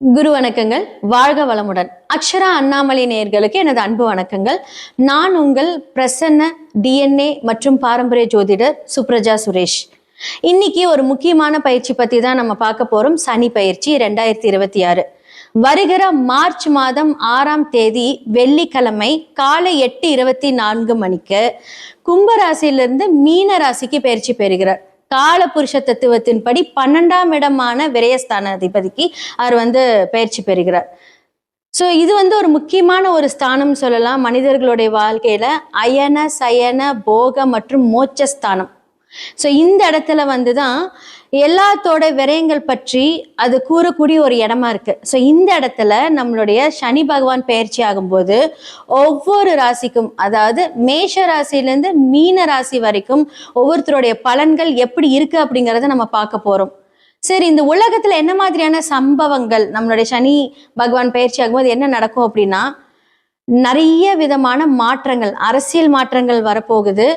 குரு வணக்கங்கள். வாழ்க வளமுடன். அக்ஷரா அண்ணாமலை நேயர்களுக்கு எனது அன்பு வணக்கங்கள். நான் உங்கள் பிரசன்ன டிஎன்ஏ மற்றும் பாரம்பரிய ஜோதிடர் சுப்ரஜா சுரேஷ். இன்னைக்கு ஒரு முக்கியமான பயிற்சி பத்தி தான் நம்ம பார்க்க போறோம். சனி பயிற்சி 2026 வருகிற மார்ச் மாதம் 6ஆம் தேதி வெள்ளிக்கிழமை காலை 8:24 மணிக்கு கும்பராசியிலிருந்து மீன ராசிக்கு பயிற்சி பெறுகிறார். கால புருஷ தத்துவத்தின்படி 12ஆம் இடமான விரயஸ்தான அதிபதிக்கு அவர் பயிற்சி பெறுகிறார். ஸோ இது ஒரு முக்கியமான ஒரு ஸ்தானம் சொல்லலாம். மனிதர்களுடைய வாழ்க்கையில அயன சயன போக மற்றும் மோட்சஸ்தானம். ஸோ இந்த இடத்துல தான் எல்லாத்தோட விரயங்கள் பற்றி அது கூறக்கூடிய ஒரு இடமா இருக்கு. ஸோ இந்த இடத்துல நம்மளுடைய சனி பகவான் பயிற்சி ஆகும்போது ஒவ்வொரு ராசிக்கும், அதாவது மேஷ ராசியிலேருந்து மீன ராசி வரைக்கும் ஒவ்வொருத்தருடைய பலன்கள் எப்படி இருக்கு அப்படிங்கிறத நம்ம பார்க்க போறோம். சரி, இந்த உலகத்துல என்ன மாதிரியான சம்பவங்கள் நம்மளுடைய சனி பகவான் பயிற்சி ஆகும்போது என்ன நடக்கும் அப்படின்னா, நிறைய விதமான மாற்றங்கள், அரசியல் மாற்றங்கள் வரப்போகுது.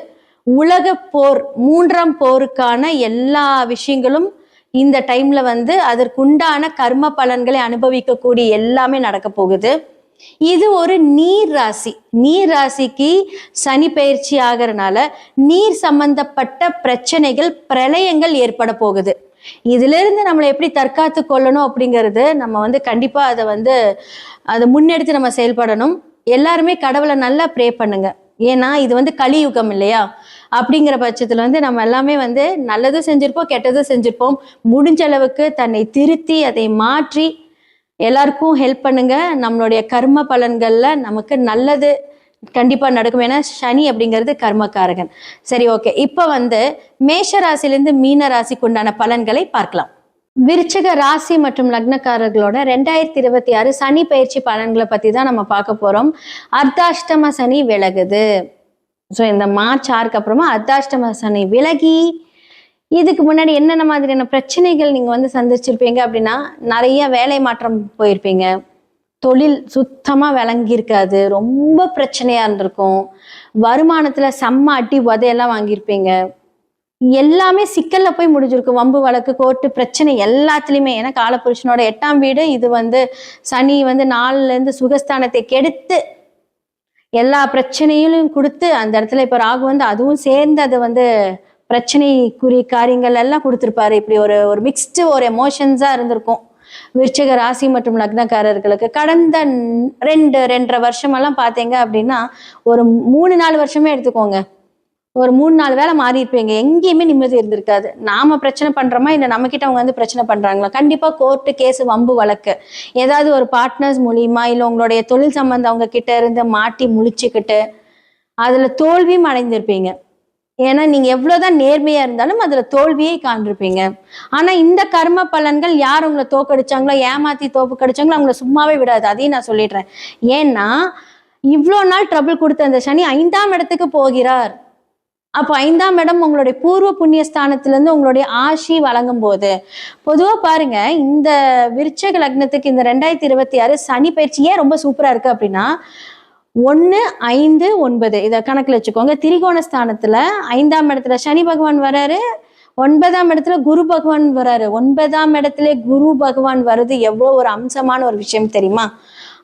உலக போர், 3ஆம் போருக்கான எல்லா விஷயங்களும் இந்த டைம்ல அதற்குண்டான கர்ம பலன்களை அனுபவிக்கக்கூடிய எல்லாமே நடக்க போகுது. இது ஒரு நீர் ராசி. நீர் ராசிக்கு சனி பயிற்சி ஆகிறதுனால நீர் சம்பந்தப்பட்ட பிரச்சனைகள், பிரளயங்கள் ஏற்பட போகுது. இதுல இருந்து நம்மளை எப்படி தற்காத்து கொள்ளணும் அப்படிங்கிறது நம்ம கண்டிப்பா அதை முன்னெடுத்து நம்ம செயல்படணும். எல்லாருமே கடவுளை நல்லா ப்ரே பண்ணுங்க. ஏன்னா இது கலியுகம் இல்லையா? அப்படிங்கிற பட்சத்துல நம்ம எல்லாமே நல்லதும் செஞ்சிருப்போம், கெட்டதும் செஞ்சிருப்போம். முடிஞ்ச அளவுக்கு தன்னை திருத்தி அதை மாற்றி எல்லாருக்கும் ஹெல்ப் பண்ணுங்க. நம்மளுடைய கர்ம பலன்கள்ல நமக்கு நல்லது கண்டிப்பா நடக்கும். ஏன்னா சனி அப்படிங்கிறது கர்மக்காரகன். சரி, ஓகே. இப்ப மேஷ ராசிலிருந்து மீன ராசிக்கு உண்டான பலன்களை பார்க்கலாம். விருச்சிக ராசி மற்றும் லக்னக்காரர்களோட 2026 சனி பயிற்சி பலன்களை பத்தி தான் நம்ம பார்க்க போறோம். அர்த்தாஷ்டம சனி விலகுது. ஸோ இந்த மார்ச் 6க்கு அப்புறமா அர்த்தாஷ்டம சனி விலகி, இதுக்கு முன்னாடி என்னென்ன மாதிரியான பிரச்சனைகள் நீங்க சந்திச்சிருப்பீங்க அப்படின்னா, நிறைய வேலை மாற்றம் போயிருப்பீங்க, தொழில் சுத்தமா விளங்கியிருக்காது, ரொம்ப பிரச்சனையா இருந்திருக்கும், வருமானத்துல செம்ம அடி உதையெல்லாம் வாங்கியிருப்பீங்க, எல்லாமே சிக்கல்ல போய் முடிஞ்சிருக்கும். வம்பு வழக்கு, கோர்ட்டு பிரச்சனை எல்லாத்துலயுமே. ஏன்னா காலபுருஷனோட 8ஆம் வீடு இது சனி 4ல இருந்து சுகஸ்தானத்தை கெடுத்து எல்லா பிரச்சனையிலும் கொடுத்து, அந்த இடத்துல இப்ப ராகு அதுவும் சேர்ந்து அது பிரச்சனைக்குரிய காரியங்கள் எல்லாம் கொடுத்துருப்பாரு. இப்படி ஒரு மிக்ஸ்டு ஒரு எமோஷன்ஸா இருந்திருக்கும் விருச்சிக ராசி மற்றும் லக்னக்காரர்களுக்கு. கடந்த 2.5 வருஷமெல்லாம் பார்த்தீங்க அப்படின்னா, ஒரு 3-4 வருஷமே எடுத்துக்கோங்க, ஒரு 3-4 வேலை மாறி இருப்பீங்க. எங்கேயுமே நிம்மதி இருந்திருக்காது. நாம பிரச்சனை பண்றோமா இல்லை நம்ம கிட்ட அவங்க பிரச்சனை பண்றாங்களா? கண்டிப்பா கோர்ட்டு கேஸ், வம்பு வழக்கு, ஏதாவது ஒரு பார்ட்னர்ஸ் மூலியமா இல்லை உங்களுடைய தொழில் சம்பந்தம் அவங்க கிட்ட இருந்து மாட்டி முழிச்சுக்கிட்டு அதுல தோல்வியும் அடைந்திருப்பீங்க. ஏன்னா நீங்க எவ்வளவுதான் நேர்மையா இருந்தாலும் அதுல தோல்வியை காண்பிருப்பீங்க. ஆனா இந்த கர்ம பலன்கள் யார் உங்களை தோக்கடிச்சாங்களோ, ஏமாத்தி தோப்பு கடிச்சாங்களோ, அவங்கள சும்மாவே விடாது. அதையும் நான் சொல்லிடுறேன். ஏன்னா இவ்வளோ நாள் ட்ரபிள் கொடுத்த அந்த சனி 5ஆம் இடத்துக்கு போகிறார். அப்போ 5ஆம் இடம் உங்களுடைய பூர்வ புண்ணிய ஸ்தானத்திலிருந்து உங்களுடைய ஆசி வழங்கும் போது, பொதுவா பாருங்க, இந்த விருச்சிக லக்னத்துக்கு இந்த 2026 சனி பயிற்சியே ரொம்ப சூப்பரா இருக்கு அப்படின்னா, 1, 5, 9 இதை கணக்குல வச்சுக்கோங்க. திரிகோண ஸ்தானத்துல 5ஆம் இடத்துல சனி பகவான் வராரு, 9ஆம் இடத்துல குரு பகவான் வராரு. 9ஆம் இடத்துல குரு பகவான் வருது எவ்வளவு ஒரு அம்சமான ஒரு விஷயம் தெரியுமா?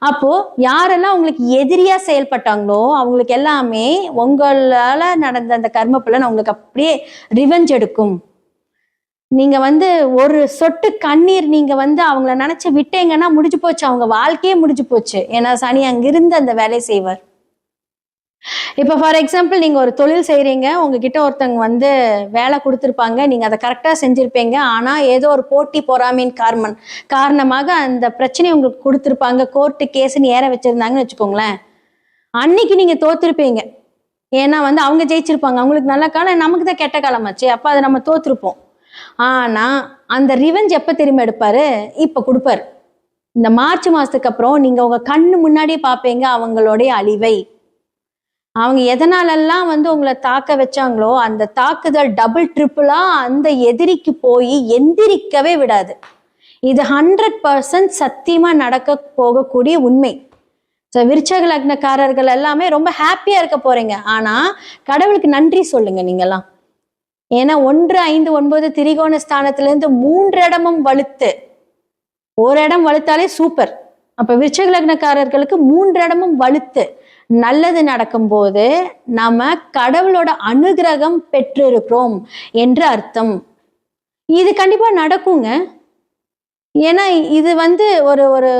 அப்போ யாரெல்லாம் உங்களுக்கு எதிரியா செயல்பட்டாங்களோ அவங்களுக்கு எல்லாமே உங்களால நடந்த அந்த கர்ம பலன் அவங்களுக்கு அப்படியே ரிவெஞ்ச் எடுக்கும். நீங்க ஒரு சொட்டு கண்ணீர் நீங்க அவங்கள நினைச்சு விட்டீங்கன்னா முடிஞ்சு போச்சு, அவங்க வாழ்க்கையே முடிஞ்சு போச்சு. ஏன்னா சனி அங்கிருந்து அந்த வேலையை செய்வார். இப்ப ஃபார் எக்ஸாம்பிள், நீங்க ஒரு தொழில் செய்யறீங்க, உங்ககிட்ட ஒருத்தவங்க வேலை கொடுத்துருப்பாங்க, நீங்க அதை கரெக்டா செஞ்சிருப்பீங்க. ஆனா ஏதோ ஒரு போட்டி பொறாமையின் காரணமாக அந்த பிரச்சனையை உங்களுக்கு கொடுத்துருப்பாங்க, கோர்ட்டு கேஸ்ன்னு ஏற வச்சிருந்தாங்கன்னு வச்சுக்கோங்களேன். அன்னைக்கு நீங்க தோத்துருப்பீங்க. ஏன்னா அவங்க ஜெயிச்சிருப்பாங்க, அவங்களுக்கு நல்ல காலம், நமக்கு தான் கெட்ட காலமாச்சு, அப்ப அதை நம்ம தோத்துருப்போம். ஆனா அந்த ரிவெஞ்ச் எப்ப திரும்ப எடுப்பாரு? இப்ப கொடுப்பாரு. இந்த மார்ச் மாசத்துக்கு அப்புறம் நீங்க உங்க கண்ணு முன்னாடியே பார்ப்பீங்க அவங்களுடைய அழிவை. அவங்க எதனாலெல்லாம் உங்களை தாக்க வச்சாங்களோ அந்த தாக்குதல் டபுள் ட்ரிபிளா அந்த எதிரிக்கு போய் எந்திரிக்கவே விடாது. இது 100% சத்தியமா நடக்க போகக்கூடிய உண்மை. விருச்சிக லக்னக்காரர்கள் எல்லாமே ரொம்ப ஹாப்பியா இருக்க போறீங்க. ஆனா கடவுளுக்கு நன்றி சொல்லுங்க நீங்கெல்லாம். ஏன்னா 1, 5, 9 திரிகோண ஸ்தானத்துல இருந்து 3 இடமும் வலுத்து ஒரு இடம் வலுத்தாலே சூப்பர். அப்ப விருச்சிக லக்னக்காரர்களுக்கு 3 இடமும் வலுத்து நல்லது நடக்கும்போது நாம கடவுளோட அனுகிரகம் பெற்றிருக்கிறோம் என்று அர்த்தம். இது கண்டிப்பா நடக்குங்க. ஏன்னா இது ஒரு ஒரு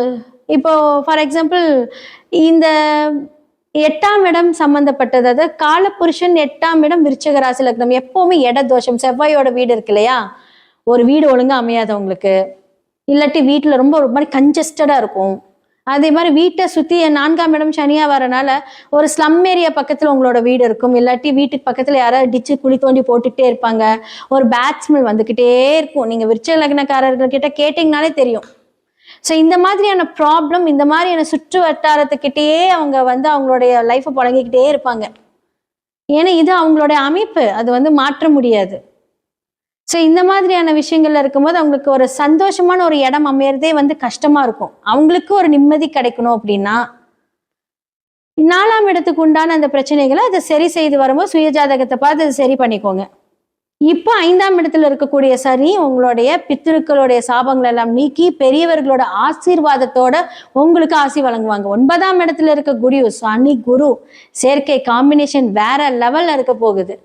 இப்போ ஃபார் எக்ஸாம்பிள் இந்த 8ஆம் இடம் சம்பந்தப்பட்டது, அதாவது காலபுருஷன் 8ஆம் இடம் விருச்சிக ராசி லக்னம். எப்பவுமே இட தோஷம், செவ்வாயோட வீடு இருக்கு இல்லையா, ஒரு வீடு ஒழுங்கா அமையாதவங்களுக்கு, இல்லாட்டி வீட்டுல ரொம்ப ஒரு மாதிரி கன்ஜஸ்டடா இருக்கும். அதே மாதிரி வீட்டை சுத்தி 4ஆம் இடம் சனியா வரனால ஒரு ஸ்லம் ஏரியா பக்கத்துல உங்களோட வீடு இருக்கும், இல்லாட்டி வீட்டுக்கு பக்கத்துல யாராவது டிச்சு குழி தோண்டி போட்டுக்கிட்டே இருப்பாங்க, ஒரு பேட் ஸ்மெல் வந்துகிட்டே இருக்கும். நீங்க விருச்சிக லக்னக்காரர்கள் கிட்ட கேட்டீங்கனாலே தெரியும். ஸோ இந்த மாதிரியான ப்ராப்ளம், இந்த மாதிரியான சுற்று வட்டாரத்துக்கிட்டேயே அவங்க அவங்களுடைய லைஃப்பை புழங்கிக்கிட்டே இருப்பாங்க. ஏன்னா இது அவங்களுடைய அமைப்பு, அது மாற்ற முடியாது. ஸோ இந்த மாதிரியான விஷயங்கள்ல இருக்கும்போது அவங்களுக்கு ஒரு சந்தோஷமான ஒரு இடம் அமையறதே கஷ்டமா இருக்கும். அவங்களுக்கு ஒரு நிம்மதி கிடைக்கணும் அப்படின்னா 4ஆம் இடத்துக்கு உண்டான அந்த பிரச்சனைகளை அதை சரி செய்து வரும்போது சுயஜாதகத்தை பார்த்து அதை சரி பண்ணிக்கோங்க. இப்போ 5ஆம் இடத்துல இருக்கக்கூடிய சனி உங்களுடைய பித்திருக்களுடைய சாபங்கள் எல்லாம் நீக்கி பெரியவர்களோட ஆசீர்வாதத்தோட உங்களுக்கு ஆசி வழங்குவாங்க. 9ஆம் இடத்துல இருக்க சனி குரு சேர்க்கை காம்பினேஷன் வேற லெவல்ல இருக்க போகுது.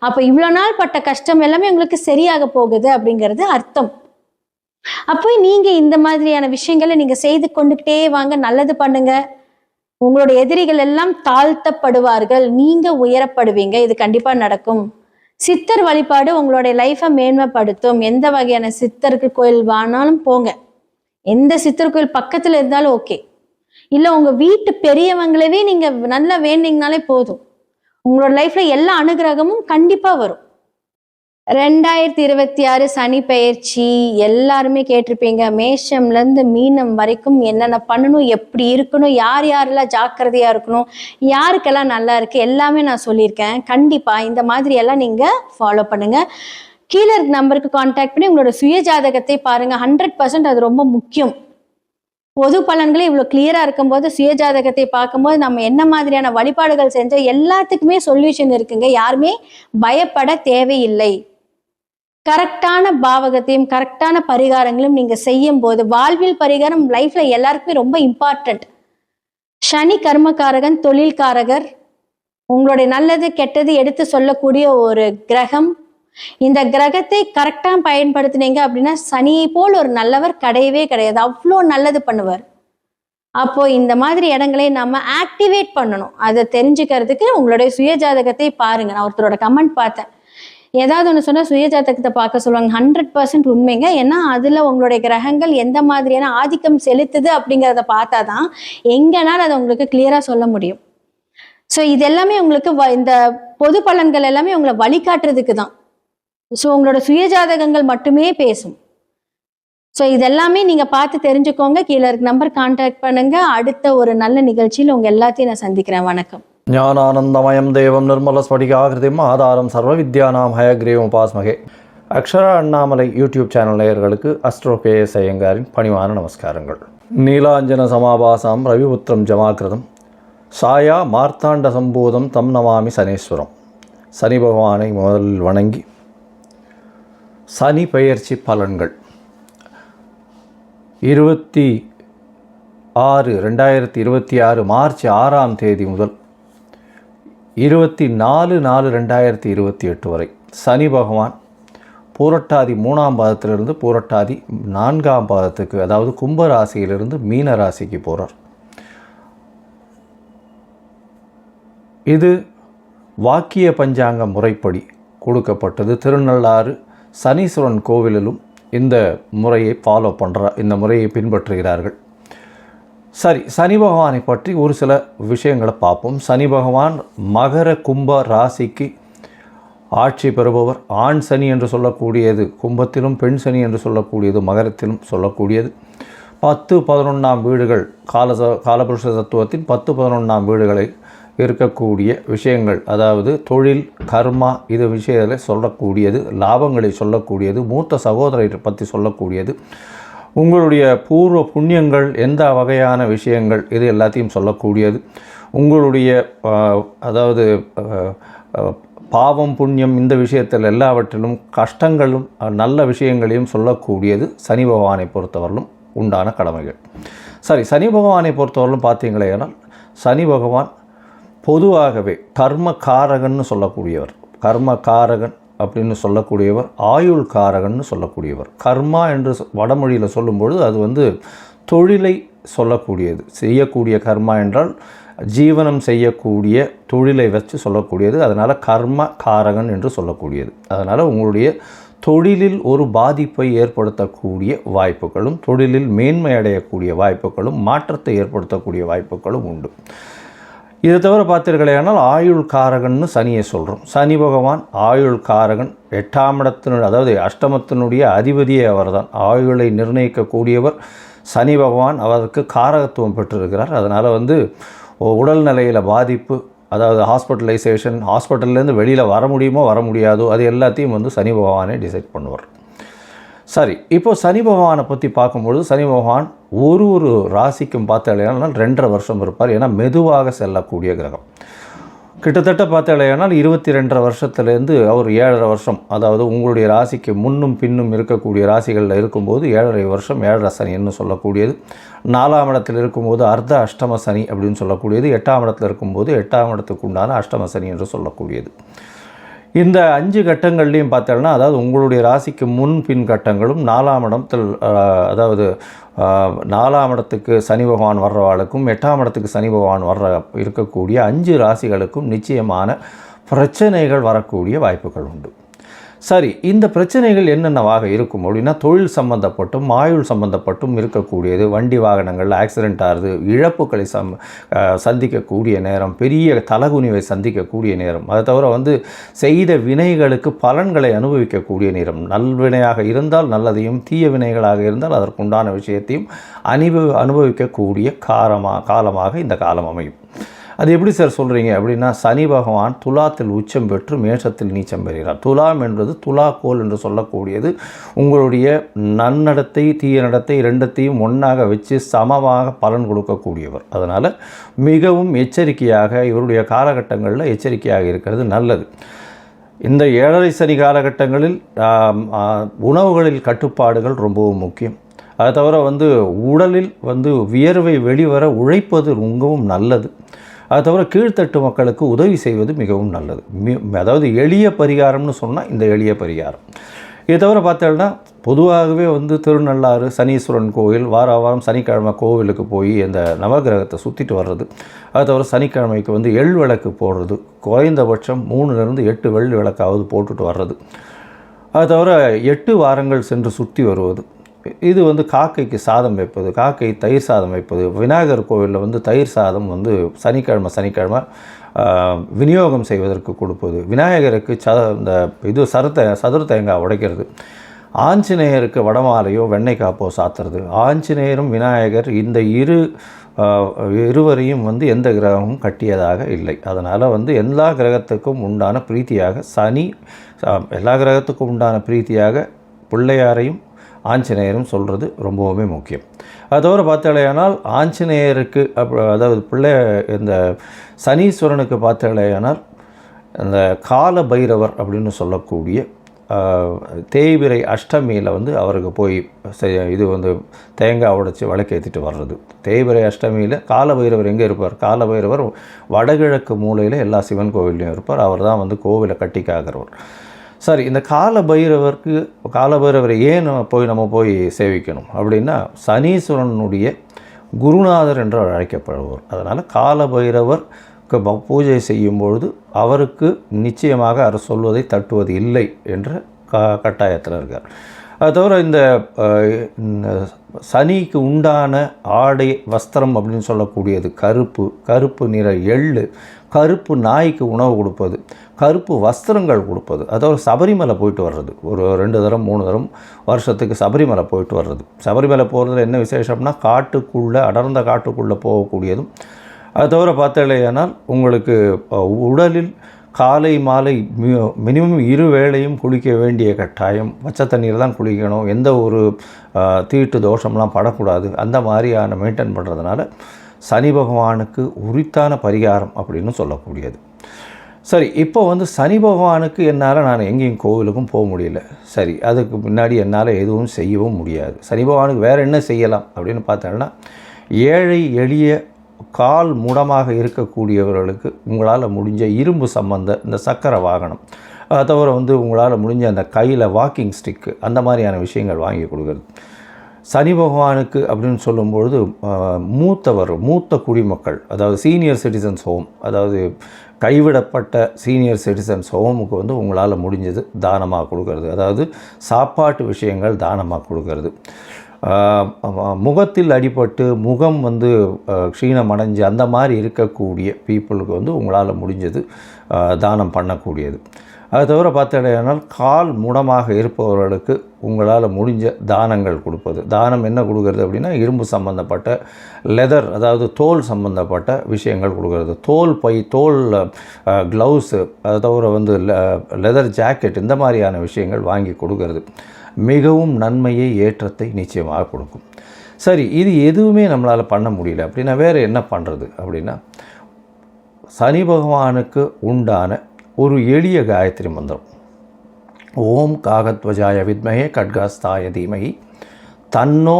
அப்ப இவ்வளவு நாள் பட்ட கஷ்டம் எல்லாமே உங்களுக்கு சரியாக போகுது அப்படிங்கிறது அர்த்தம். அப்போ நீங்க இந்த மாதிரியான விஷயங்களை நீங்க செய்து கொண்டுகிட்டே வாங்க, நல்லது பண்ணுங்க. உங்களுடைய எதிரிகள் எல்லாம் தாழ்த்தப்படுவார்கள், நீங்க உயரப்படுவீங்க. இது கண்டிப்பா நடக்கும். சித்தர் வழிபாடு உங்களுடைய லைஃபை மேன்மைப்படுத்தும். எந்த வகையான சித்தருக்கு கோயில் வானாலும் போங்க, எந்த சித்தர் கோயில் பக்கத்துல இருந்தாலும் ஓகே. இல்ல உங்க வீட்டு பெரியவங்களவே நீங்க நல்லா வேண்டிங்கனாலே போதும், உங்களோட லைஃப்ல எல்லா அனுகிரகமும் கண்டிப்பா வரும். 2026 சனி பெயர்ச்சி எல்லாருமே கேட்டிருப்பீங்க. மேஷம்ல இருந்து மீனம் வரைக்கும் என்னென்ன பண்ணணும், எப்படி இருக்கணும், யார் யாரெல்லாம் ஜாக்கிரதையா இருக்கணும், யாருக்கெல்லாம் நல்லா இருக்கு, எல்லாமே நான் சொல்லியிருக்கேன். கண்டிப்பா இந்த மாதிரி எல்லாம் நீங்க ஃபாலோ பண்ணுங்க. கீழே இருக்க நம்பருக்கு கான்டாக்ட் பண்ணி உங்களோட சுய ஜாதகத்தை பாருங்க. 100% அது ரொம்ப முக்கியம். பொது பலன்களே இவ்வளவு கிளியரா இருக்கும்போது சுய ஜாதகத்தை பார்க்கும்போது நம்ம என்ன மாதிரியான வழிபாடுகள் செஞ்ச எல்லாத்துக்குமே சொல்யூஷன் இருக்குங்க. யாருமே பயப்பட தேவையில்லை. கரெக்டான பாவகத்தையும் கரெக்டான பரிகாரங்களும் நீங்க செய்யும் போது வாழ்வில் பரிகாரம் லைஃப்ல எல்லாருக்குமே ரொம்ப இம்பார்ட்டன்ட். சனி கர்மகாரகன், தொழில்காரகர், உங்களுடைய நல்லது கெட்டது எடுத்து சொல்லக்கூடிய ஒரு கிரகம். இந்த கிரகத்தை கரெக்டா பயன்படுத்தினீங்க அப்படின்னா சனியை போல் ஒரு நல்லவர் கிடையவே கிடையாது, அவ்வளோ நல்லது பண்ணுவார். அப்போ இந்த மாதிரி இடங்களை நம்ம ஆக்டிவேட் பண்ணணும். அதை தெரிஞ்சுக்கிறதுக்கு உங்களுடைய சுயஜாதகத்தை பாருங்க. நான் ஒருத்தரோட கமெண்ட் பார்த்தேன், ஏதாவது ஒன்று சொன்னா சுயஜாதகத்தை பார்க்க சொல்லுவாங்க. 100% உண்மைங்க. ஏன்னா அதுல உங்களுடைய கிரகங்கள் எந்த மாதிரியான ஆதிக்கம் செலுத்துது அப்படிங்கிறத பார்த்தாதான் எங்கனாலும் அதை உங்களுக்கு கிளியரா சொல்ல முடியும். ஸோ இது எல்லாமே உங்களுக்கு இந்த பொது பலன்கள் எல்லாமே உங்களை வழிகாட்டுறதுக்கு தான். ஸோ உங்களோட சுயஜாதகங்கள் மட்டுமே பேசும். ஸோ இதெல்லாமே நீங்க பார்த்து தெரிஞ்சுக்கோங்க. கீழே இருக்க நம்பர் கான்டாக்ட் பண்ணுங்க. அடுத்த ஒரு நல்ல நிகழ்ச்சியில் உங்க எல்லாத்தையும் நான் சந்திக்கிறேன். வணக்கம். ஞானானந்தமயம் தேவம் நிர்மல ஸ்படிகாகிருதிம் ஆதாரம் சர்வ வித்யானாம் ஹயக்ரீவம் உபாஸ்மகே. அக்ஷரா அண்ணாமலை யூடியூப் சேனல் நேயர்களுக்கு அஸ்ட்ரோ KS ஐயங்காரின் பணிவான நமஸ்காரங்கள். நீலாஞ்சன சமாபாசாம் ரவிபுத்திரம் ஜமாகிருதம் சாயா மார்த்தாண்ட சம்பூதம் தம் நமாமி சனீஸ்வரம். சனி பகவானை முதலில் வணங்கி சனி பெயர்ச்சி பலன்கள் 2026 மார்ச் 6ஆம் தேதி முதல் 24/4/2028 வரை சனி பகவான் பூரட்டாதி 3ஆம் பாதத்திலிருந்து பூரட்டாதி 4ஆம் பாதத்துக்கு, அதாவது கும்பராசியிலிருந்து மீன ராசிக்கு போகிறார். இது வாக்கிய பஞ்சாங்க முறைப்படி கொடுக்கப்பட்டது. திருநள்ளாறு சனீஸ்வரன் கோவிலிலும் இந்த முறையை இந்த முறையை பின்பற்றுகிறார்கள். சரி, சனி பகவானை பற்றி ஒரு சில விஷயங்களை பார்ப்போம். சனி பகவான் மகர கும்ப ராசிக்கு ஆட்சி பெறுபவர். ஆண் சனி என்று சொல்லக்கூடியது கும்பத்திலும், பெண் சனி என்று சொல்லக்கூடியது மகரத்திலும் சொல்லக்கூடியது. 10-11ஆம் வீடுகள் காலபுருஷ தத்துவத்தின் 10-11ஆம் வீடுகளை இருக்கக்கூடிய விஷயங்கள், அதாவது தொழில், கர்மா, இது விஷயத்தில் சொல்லக்கூடியது, லாபங்களை சொல்லக்கூடியது, மூத்த சகோதரரை பற்றி சொல்லக்கூடியது, உங்களுடைய பூர்வ புண்ணியங்கள், எந்த வகையான விஷயங்கள், இது எல்லாத்தையும் சொல்லக்கூடியது. உங்களுடைய அதாவது பாவம் புண்ணியம், இந்த விஷயத்தில் எல்லாவற்றிலும் கஷ்டங்களும் நல்ல விஷயங்களையும் சொல்லக்கூடியது சனி பகவானை பொறுத்தவரையிலும். உண்டான கடமைகள். சரி, சனி பகவானை பொறுத்தவரையிலும் பார்த்தீங்களேனால் சனி பகவான் பொதுவாகவே கர்மகாரகன்னு சொல்லக்கூடியவர். கர்மகாரகன் அப்படின்னு சொல்லக்கூடியவர், ஆயுள் காரகன்னு சொல்லக்கூடியவர். கர்மா என்று வடமொழியில் சொல்லும்பொழுது அது தொழிலை சொல்லக்கூடியது. செய்யக்கூடிய கர்மா என்றால் ஜீவனம் செய்யக்கூடிய தொழிலை வச்சு சொல்லக்கூடியது. அதனால் கர்ம காரகன் என்று சொல்லக்கூடியது. அதனால் உங்களுடைய தொழிலில் ஒரு பாதிப்பை ஏற்படுத்தக்கூடிய வாய்ப்புகளும், தொழிலில் மேன்மை அடையக்கூடிய வாய்ப்புகளும், மாற்றத்தை ஏற்படுத்தக்கூடிய வாய்ப்புகளும் உண்டு. இதை தவிர பார்த்தீர்களேனால் ஆயுள் காரகன்னு சனியை சொல்கிறோம். சனி பகவான் ஆயுள் காரகன், 8ஆம் இடத்தினுடைய, அதாவது அஷ்டமத்தினுடைய அதிபதியே அவர் தான். ஆயுளை நிர்ணயிக்கக்கூடியவர் சனி பகவான். அவருக்கு காரகத்துவம் பெற்றிருக்கிறார். அதனால் உடல்நிலையில் பாதிப்பு, அதாவது ஹாஸ்பிட்டலைசேஷன், ஹாஸ்பிட்டல்லேருந்து வெளியில் வர முடியுமோ வர முடியாதோ அது எல்லாத்தையும் சனி பகவானே டிசைட் பண்ணுவார். சரி, இப்போது சனி பகவானை பற்றி பார்க்கும்பொழுது சனி பகவான் ஒரு ராசிக்கும் பார்த்தாலேனால் 2.5 வருஷம் இருப்பார். ஏன்னா மெதுவாக செல்லக்கூடிய கிரகம். கிட்டத்தட்ட பார்த்தாலேனால் 22.5 வருஷத்துலேருந்து அவர் 7.5 வருஷம், அதாவது உங்களுடைய ராசிக்கு முன்னும் பின்னும் இருக்கக்கூடிய ராசிகளில் இருக்கும்போது 7.5 வருஷம் 7.5 சனின்னு சொல்லக்கூடியது. 4ஆம் இடத்தில் இருக்கும்போது அர்த்த அஷ்டம சனி அப்படின்னு சொல்லக்கூடியது. 8ஆம் இடத்தில் இருக்கும்போது 8ஆம் இடத்துக்கு உண்டான அஷ்டம சனி என்று சொல்லக்கூடியது. இந்த 5 கட்டங்கள்லையும் பார்த்தோம்னா, அதாவது உங்களுடைய ராசிக்கு முன் பின் கட்டங்களும் 4ஆம் இடத்தில், அதாவது 4ஆம் இடத்துக்கு சனி பகவான் வர்றவாளுக்கும் 8ஆம் இடத்துக்கு சனி பகவான் இருக்கக்கூடிய 5 ராசிகளுக்கும் நிச்சயமான பிரச்சனைகள் வரக்கூடிய வாய்ப்புகள் உண்டு. சரி, இந்த பிரச்சனைகள் என்னென்னவாக இருக்கும் அப்படின்னா, தொழில் சம்பந்தப்பட்டும் ஆயுள் சம்பந்தப்பட்டும் இருக்கக்கூடியது. வண்டி வாகனங்கள் ஆக்சிடெண்ட் ஆகுது, இழப்புகளை சந்திக்கக்கூடிய நேரம், பெரிய தலகுனிவை சந்திக்கக்கூடிய நேரம். அதை தவிர செய்த வினைகளுக்கு பலன்களை அனுபவிக்கக்கூடிய நேரம். நல்வினையாக இருந்தால் நல்லதையும், தீய வினைகளாக இருந்தால் அதற்குண்டான விஷயத்தையும் அனுபவிக்கக்கூடிய காலமாக இந்த காலம் அமையும். அது எப்படி சார் சொல்கிறீங்க அப்படின்னா, சனி பகவான் துலாத்தில் உச்சம் பெற்று மேஷத்தில் நீச்சம் பெறுகிறார். துலாம் என்பது துலாக்கோல் என்று சொல்லக்கூடியது. உங்களுடைய நன்னடத்தை தீய நடத்தை ரெண்டத்தையும் ஒன்றாக வச்சு சமமாக பலன் கொடுக்கக்கூடியவர். அதனால் மிகவும் எச்சரிக்கையாக இவருடைய காலகட்டங்களில் எச்சரிக்கையாக இருக்கிறது நல்லது. இந்த 7.5 சனி காலகட்டங்களில் உணவுகளில் கட்டுப்பாடுகள் ரொம்பவும் முக்கியம். அதை தவிர உடலில் வியர்வை வெளிவர உழைப்பது ரொம்பவும் நல்லது. அது தவிர கீழ்த்தட்டு மக்களுக்கு உதவி செய்வது மிகவும் நல்லது. அதாவது எளிய பரிகாரம்னு சொன்னால் இந்த எளிய பரிகாரம். இதை தவிர பார்த்தோம்னா, பொதுவாகவே திருநள்ளாறு சனீஸ்வரன் கோவில் வாரம் சனிக்கிழமை கோவிலுக்கு போய் அந்த நவகிரகத்தை சுற்றிட்டு வர்றது. அது தவிர சனிக்கிழமைக்கு எள் விளக்கு போடுறது, குறைந்தபட்சம் 3லிருந்து 8 வெள்ளி விளக்காவது போட்டுட்டு வர்றது. அது தவிர 8 வாரங்கள் சென்று சுற்றி வருவது. இது காக்கைக்கு சாதம் வைப்பது, காக்கை தயிர் சாதம் வைப்பது. விநாயகர் கோவிலில் தயிர் சாதம் சனிக்கிழமை விநியோகம் செய்வதற்கு கொடுப்பது. விநாயகருக்கு இந்த சதுர தேங்காய் உடைக்கிறது. ஆஞ்சநேயருக்கு வடமாலையோ வெண்ணெய் காப்போ சாத்துறது. ஆஞ்சநேயரும் விநாயகர் இந்த இருவரையும் எந்த கிரகமும் கட்டியதாக இல்லை. அதனால் எல்லா கிரகத்துக்கும் உண்டான பிரீத்தியாக எல்லா கிரகத்துக்கும் உண்டான பிரீத்தியாக பிள்ளையாரையும் ஆஞ்சநேயரும் சொல்கிறது ரொம்பவுமே முக்கியம். அது தவிர பார்த்தாலேயானால் ஆஞ்சநேயருக்கு அதாவது இந்த சனீஸ்வரனுக்கு பார்த்தாலேயானால் இந்த கால பைரவர் அப்படின்னு சொல்லக்கூடிய தேய்பிரை அஷ்டமியில் அவருக்கு போய் தேங்காய் உடைச்சி விளக்கேற்றிட்டு வர்றது. தேய்பிரை அஷ்டமியில் கால பைரவர் எங்கே இருப்பார்? கால பைரவர் வடகிழக்கு மூலையில் எல்லா சிவன் கோவில்லையும் இருப்பார். அவர் தான் கோவிலை கட்டி காக்கிறவர். சரி, இந்த கால பைரவரை ஏன் நம்ம போய் சேவிக்கணும் அப்படின்னா, சனீஸ்வரனுடைய குருநாதர் என்று அழைக்கப்படுவார். அதனால் கால பைரவருக்கு பூஜை செய்யும்பொழுது அவருக்கு நிச்சயமாக அவர் சொல்வதை தட்டுவது இல்லை என்ற கட்டாயத்தில் இருக்கார். அது தவிர இந்த சனிக்கு உண்டான ஆடை வஸ்திரம் அப்படின்னு சொல்லக்கூடியது கருப்பு நிற எள்ளு, கருப்பு நாய்க்கு உணவு கொடுப்பது, கருப்பு வஸ்திரங்கள் கொடுப்பது. அதாவது சபரிமலை போயிட்டு வர்றது. ஒரு 2 தரம் 3 தரம் வருஷத்துக்கு சபரிமலை போயிட்டு வர்றது. சபரிமலை போகிறதுல என்ன விசேஷம்னா, அடர்ந்த காட்டுக்குள்ளே போகக்கூடியதும். அது தவிர பார்த்தீங்கன்னா உங்களுக்கு உடலில் காலை மாலை மினிமம் 2 வேளையும் குளிக்க வேண்டிய கட்டாயம். பச்சை தண்ணீர் தான் குளிக்கணும். எந்த ஒரு தீட்டு தோஷம்லாம் படக்கூடாது. அந்த மாதிரியான மெயின்டைன் பண்ணுறதுனால சனி பகவானுக்கு உரித்தான பரிகாரம் அப்படின்னு சொல்லக்கூடியது. சரி, இப்போ வந்து சனி பகவானுக்கு என்னால் நான் எங்கேயும் கோவிலுக்கும் போக முடியல. சரி, அதுக்கு முன்னாடி என்னால் எதுவும் செய்யவும் முடியாது. சனி பகவானுக்கு வேறு என்ன செய்யலாம் அப்படின்னு பார்த்தோன்னா, ஏழை எளிய கால் முடமாக இருக்கக்கூடியவர்களுக்கு உங்களால் முடிஞ்ச இரும்பு சம்பந்த இந்த சக்கர வாகனம், அதை தவிர வந்து உங்களால் முடிஞ்ச அந்த கையில் வாக்கிங் ஸ்டிக்கு அந்த மாதிரியான விஷயங்கள் வாங்கி கொடுக்குறது. சனி பகவானுக்கு அப்படின்னு சொல்லும்பொழுது மூத்த குடிமக்கள், அதாவது சீனியர் சிட்டிசன்ஸ் ஹோம், அதாவது கைவிடப்பட்ட சீனியர் சிட்டிசன்ஸ் ஹோமுக்கு வந்து உங்களால் முடிஞ்சது தானமாக கொடுக்கறது, அதாவது சாப்பாட்டு விஷயங்கள் தானமாக கொடுக்கறது. முகத்தில் அடிபட்டு முகம் வந்து க்ஷீணம் அடைஞ்சு அந்த மாதிரி இருக்கக்கூடிய பீப்புளுக்கு வந்து உங்களால் முடிஞ்சது தானம் பண்ணக்கூடியது. அது தவிர பார்த்தீங்கன்னா கால் முடமாக இருப்பவர்களுக்கு உங்களால் முடிஞ்ச தானங்கள் கொடுப்பது. தானம் என்ன கொடுக்கறது அப்படின்னா, இரும்பு சம்பந்தப்பட்ட லெதர், அதாவது தோல் சம்பந்தப்பட்ட விஷயங்கள் கொடுக்கறது. தோல் பை, தோல் க்ளவுஸு, அது தவிர வந்து லெதர் ஜாக்கெட், இந்த மாதிரியான விஷயங்கள் வாங்கி கொடுக்கறது மிகவும் நன்மையை, ஏற்றத்தை நிச்சயமாக கொடுக்கும். சரி, இது எதுவுமே நம்மளால் பண்ண முடியல அப்படின்னா வேறு என்ன பண்ணுறது அப்படின்னா, சனி பகவானுக்கு உண்டான ஒரு எளிய காயத்ரி மந்திரம், ஓம் காகத்வஜாய வித்மஹே கட்காஸ்தாய தீமஹி தன்னோ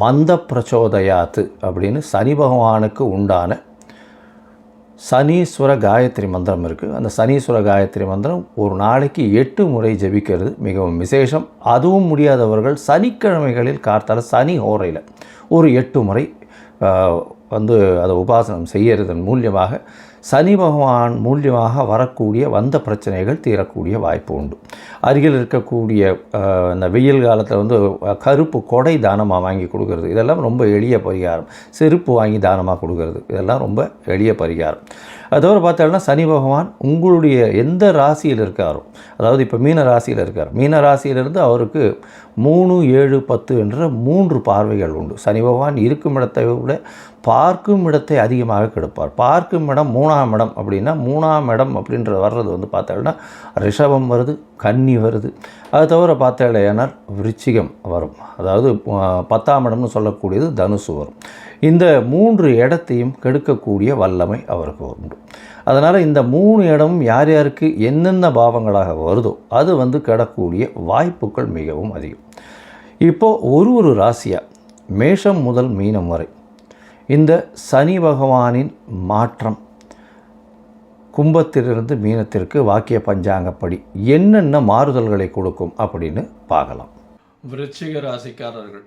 மந்த பிரச்சோதயாத்து அப்படின்னு சனி பகவானுக்கு உண்டான சனீஸ்வர காயத்ரி மந்திரம் இருக்குது. அந்த சனீஸ்வர காயத்ரி மந்திரம் ஒரு நாளைக்கு 8 முறை ஜபிக்கிறது மிகவும் விசேஷம். அதுவும் முடியாதவர்கள் சனிக்கிழமைகளில் கார்த்தால சனி ஹோரையில் ஒரு 8 முறை வந்து அதை உபாசனம் செய்யறதன் மூலியமாக சனி பகவான் மூலியமாக வரக்கூடிய வந்த பிரச்சனைகள் தீரக்கூடிய வாய்ப்பு உண்டு. அருகில் இருக்கக்கூடிய இந்த வெயில் காலத்தில் வந்து கருப்பு கொடை தானமாக வாங்கி கொடுக்கறது, இதெல்லாம் ரொம்ப எளிய பரிகாரம். செருப்பு வாங்கி தானமாக கொடுக்கறது, இதெல்லாம் ரொம்ப எளிய பரிகாரம். அதோடு பார்த்தோம்னா சனி பகவான் உங்களுடைய எந்த ராசியில் இருக்காரோ, அதாவது இப்போ மீன ராசியில் இருக்கார், மீன ராசியிலிருந்து அவருக்கு 3, 7, 10 என்ற 3 பார்வைகள் உண்டு. சனி பகவான் இருக்கும் இடத்தை விட பார்க்கும் இடத்தை அதிகமாக கெடுப்பார். பார்க்கும் இடம் 3ஆம் இடம் அப்படின்னா, 3ஆம் இடம் அப்படின்ற வர்றது வந்து பார்த்தோம்னா ரிஷபம் வருது, கன்னி வருது. அது தவிர பார்த்தேன்னா விருச்சிகம் வரும், அதாவது 10ஆம் இடம்னு சொல்லக்கூடியது தனுசு வரும். இந்த 3 இடத்தையும் கெடுக்கக்கூடிய வல்லமை அவருக்கு உண்டு. அதனால் இந்த 3 இடமும் யார் யாருக்கு என்னென்ன பாவங்களாக வருதோ அது வந்து கெடக்கூடிய வாய்ப்புகள் மிகவும் அதிகம். இப்போது ஒரு ராசியாக மேஷம் முதல் மீனம் வரை இந்த சனி பகவானின் மாற்றம் கும்பத்திலிருந்து மீனத்திற்கு வாக்கிய பஞ்சாங்கப்படி என்னென்ன மாறுதல்களை கொடுக்கும் அப்படின்னு பார்க்கலாம். விருச்சிக ராசிக்காரர்கள்,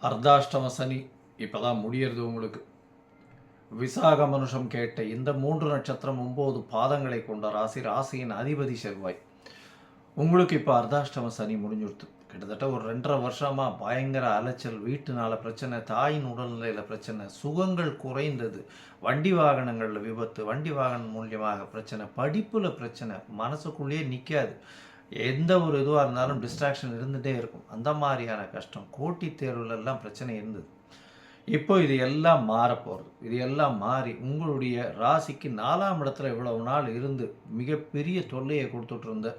அர்த்தாஷ்டம சனி இப்போ தான் முடியறது உங்களுக்கு. விசாக மனுஷம் கேட்ட இந்த 3 நட்சத்திரம் 9 பாதங்களை கொண்ட ராசியின் அதிபதி செவ்வாய். உங்களுக்கு இப்போ அர்த்தாஷ்டம சனி முடிஞ்சுடுத்து. கிட்டத்தட்ட ஒரு 2.5 வருஷமாக பயங்கர அலைச்சல், வீட்டுனால பிரச்சனை, தாயின் உடல்நிலையில் பிரச்சனை, சுகங்கள் குறைந்தது, வண்டி வாகனங்களில் விபத்து, வண்டி வாகனம் மூலியமாக பிரச்சனை, படிப்பில் பிரச்சனை, மனசுக்குள்ளேயே நிற்காது. எந்த ஒரு இதுவாக இருந்தாலும் டிஸ்ட்ராக்ஷன் இருந்துகிட்டே இருக்கும். அந்த மாதிரியான கஷ்டம், போட்டி தேர்வுலெல்லாம் பிரச்சனை இருந்தது. இப்போ இது எல்லாம் மாறப்போகிறது. இது எல்லாம் மாறி உங்களுடைய ராசிக்கு 4ஆம் இடத்துல இவ்வளவு நாள் இருந்து மிகப்பெரிய தொல்லையை கொடுத்துட்டு இருந்த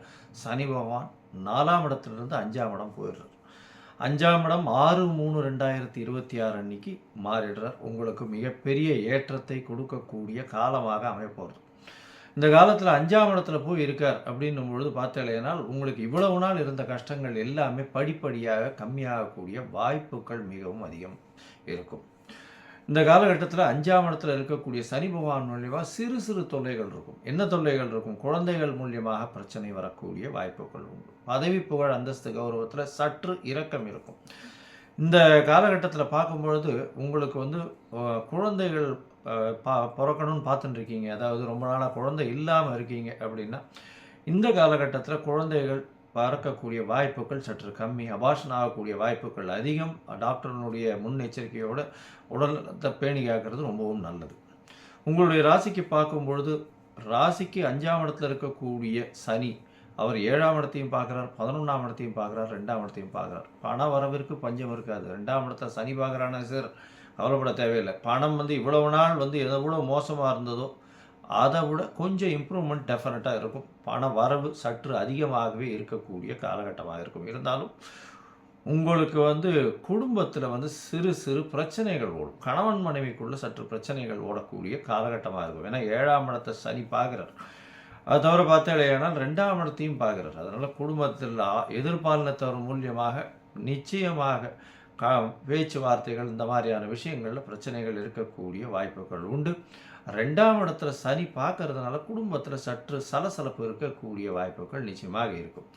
சனி பகவான் 4ஆம் இடத்துலேருந்து 5ஆம் இடம் போயிடுறார். 5ஆம் இடம் 6/3/2026 அன்னைக்கு மாறிடுறார். உங்களுக்கு மிகப்பெரிய ஏற்றத்தை கொடுக்கக்கூடிய காலமாக அமையப்போகிறது. இந்த காலத்தில் 5ஆம் இடத்துல போய் இருக்கார் அப்படின்னும் பொழுது பார்த்தேனால் உங்களுக்கு இவ்வளவு நாள் இருந்த கஷ்டங்கள் எல்லாமே படிப்படியாக கம்மியாகக்கூடிய வாய்ப்புகள் மிகவும் அதிகம் இருக்கும். இந்த காலகட்டத்தில் 5ஆம் இடத்துல இருக்கக்கூடிய சனி பகவான் மூலியமாக சிறு சிறு தொல்லைகள் இருக்கும். என்ன தொல்லைகள் இருக்கும்? குழந்தைகள் மூலியமாக பிரச்சனை வரக்கூடிய வாய்ப்புகள் உண்டு. பதவி புகழ் அந்தஸ்து கௌரவத்தில் சற்று இரக்கம் இருக்கும். இந்த காலகட்டத்தில் பார்க்கும்பொழுது உங்களுக்கு வந்து குழந்தைகள் பிறக்கணும்னு பார்த்துட்டு இருக்கீங்க, அதாவது ரொம்ப நாளாக குழந்தை இல்லாமல் இருக்கீங்க அப்படின்னா இந்த காலகட்டத்தில் குழந்தைகள் பறக்கக்கூடிய வாய்ப்புகள் சற்று கம்மி, அபார்ஷன் ஆகக்கூடிய வாய்ப்புகள் அதிகம். டாக்டர்னுடைய முன்னெச்சரிக்கையோடு உடல்நலத்தை பேணி காக்கிறது ரொம்பவும் நல்லது. உங்களுடைய ராசிக்கு பார்க்கும்பொழுது ராசிக்கு 5ஆம் இடத்துல இருக்கக்கூடிய சனி அவர் 7ஆம் இடத்தையும் பார்க்குறார், 11ஆம் இடத்தையும் பார்க்குறார், 2ஆம் இடத்தையும் பார்க்குறார். பண வரவிற்கு பஞ்சம் இருக்காது. 2ஆம் இடத்துல சனி பார்க்குறானா சார், கவலைப்பட தேவையில்லை. பணம் வந்து இவ்வளவு நாள் வந்து எவ்வளோ மோசமாக இருந்ததோ அதை விட கொஞ்சம் இம்ப்ரூவ்மெண்ட் டெஃபினட்டாக இருக்கும். பண வரவு சற்று அதிகமாகவே இருக்கக்கூடிய காலகட்டமாக இருக்கும். இருந்தாலும் உங்களுக்கு வந்து குடும்பத்தில் வந்து சிறு சிறு பிரச்சனைகள் ஓடும். கணவன் மனைவிக்குள்ள சற்று பிரச்சனைகள் ஓடக்கூடிய காலகட்டமாக இருக்கும். ஏன்னா 7ஆம் இடத்தை சனி பார்க்குறார். அது தவிர பார்த்தாலேயானால் 2ஆம் இடத்தையும் பார்க்குறார். அதனால் குடும்பத்தில் எதிர்பாலினத்தவர் மூலியமாக நிச்சயமாக பேச்சுவார்த்தைகள் இந்த மாதிரியான விஷயங்களில் பிரச்சனைகள் இருக்கக்கூடிய வாய்ப்புகள் உண்டு. 2ஆம் இடத்துல சனி பார்க்கறதுனால குடும்பத்தில் சற்று சலசலப்பு இருக்கக்கூடிய வாய்ப்புகள் நிச்சயமாக இருக்கும்.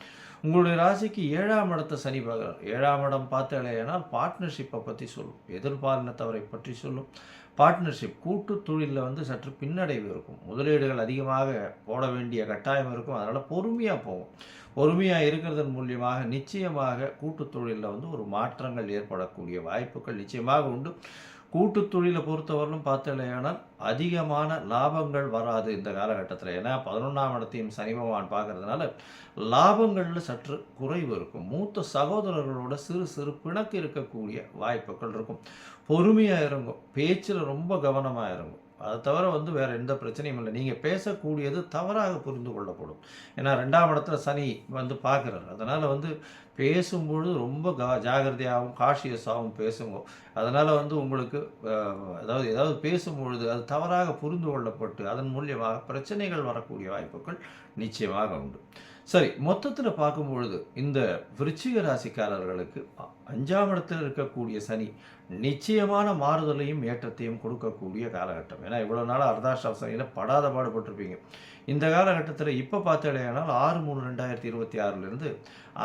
உங்களுடைய ராசிக்கு 7ஆம் இடத்தை சனி பார்க்குறார். 7ஆம் இடம் பார்த்தாலேயானால் பார்ட்னர்ஷிப்பை பற்றி சொல்லும், எதிர்பாலினத்தவரை பற்றி சொல்லும். பார்ட்னர்ஷிப் கூட்டு தொழிலில் வந்து சற்று பின்னடைவு இருக்கும். முதலீடுகள் அதிகமாக போட வேண்டிய கட்டாயம் இருக்கும். அதனால் பொறுமையாக போகும். பொறுமையாக இருக்கிறதன் மூலியமாக நிச்சயமாக கூட்டு தொழிலில் வந்து ஒரு மாற்றங்கள் ஏற்படக்கூடிய வாய்ப்புகள் நிச்சயமாக உண்டு. கூட்டு தொழிலை பொறுத்தவரையிலும் பார்த்தலையானால் அதிகமான லாபங்கள் வராது இந்த காலகட்டத்தில். ஏன்னா 11ஆம் இடத்தையும் சனி பகவான் பார்க்கறதுனால லாபங்களில் சற்று குறைவு இருக்கும். மூத்த சகோதரர்களோட சிறு சிறு பிணக்கு இருக்கக்கூடிய வாய்ப்புகள் இருக்கும். பொறுமையாக இருக்கும், பேச்சில் ரொம்ப கவனமாக இருக்கும். அதை தவிர வந்து வேறு எந்த பிரச்சனையும் இல்லை. நீங்கள் பேசக்கூடியது தவறாக புரிந்து கொள்ளப்படும். ஏன்னா 2ஆம் இடத்துல சனி வந்து பார்க்குறாரு. அதனால் வந்து பேசும்பொழுது ரொம்ப ஜாகிரதையாகவும் காஷியஸாகவும் பேசுங்க. அதனால் வந்து உங்களுக்கு ஏதாவது பேசும்பொழுது அது தவறாக புரிந்து கொள்ளப்பட்டு அதன் மூலியமாக பிரச்சனைகள் வரக்கூடிய வாய்ப்புகள் நிச்சயமாக உண்டு. சரி, மொத்தத்தில் பார்க்கும்பொழுது இந்த விருச்சிக ராசிக்காரர்களுக்கு 5ஆம் இடத்தில் இருக்கக்கூடிய சனி நிச்சயமான மாறுதலையும் ஏற்றத்தையும் கொடுக்கக்கூடிய காலகட்டம். ஏன்னா இவ்வளோ நாள் அர்த்தாஷ்டம சனியில் படாத பாடுபட்டிருப்பீங்க. இந்த காலகட்டத்தில் இப்போ பார்த்தாலேயானால் 6/3/2026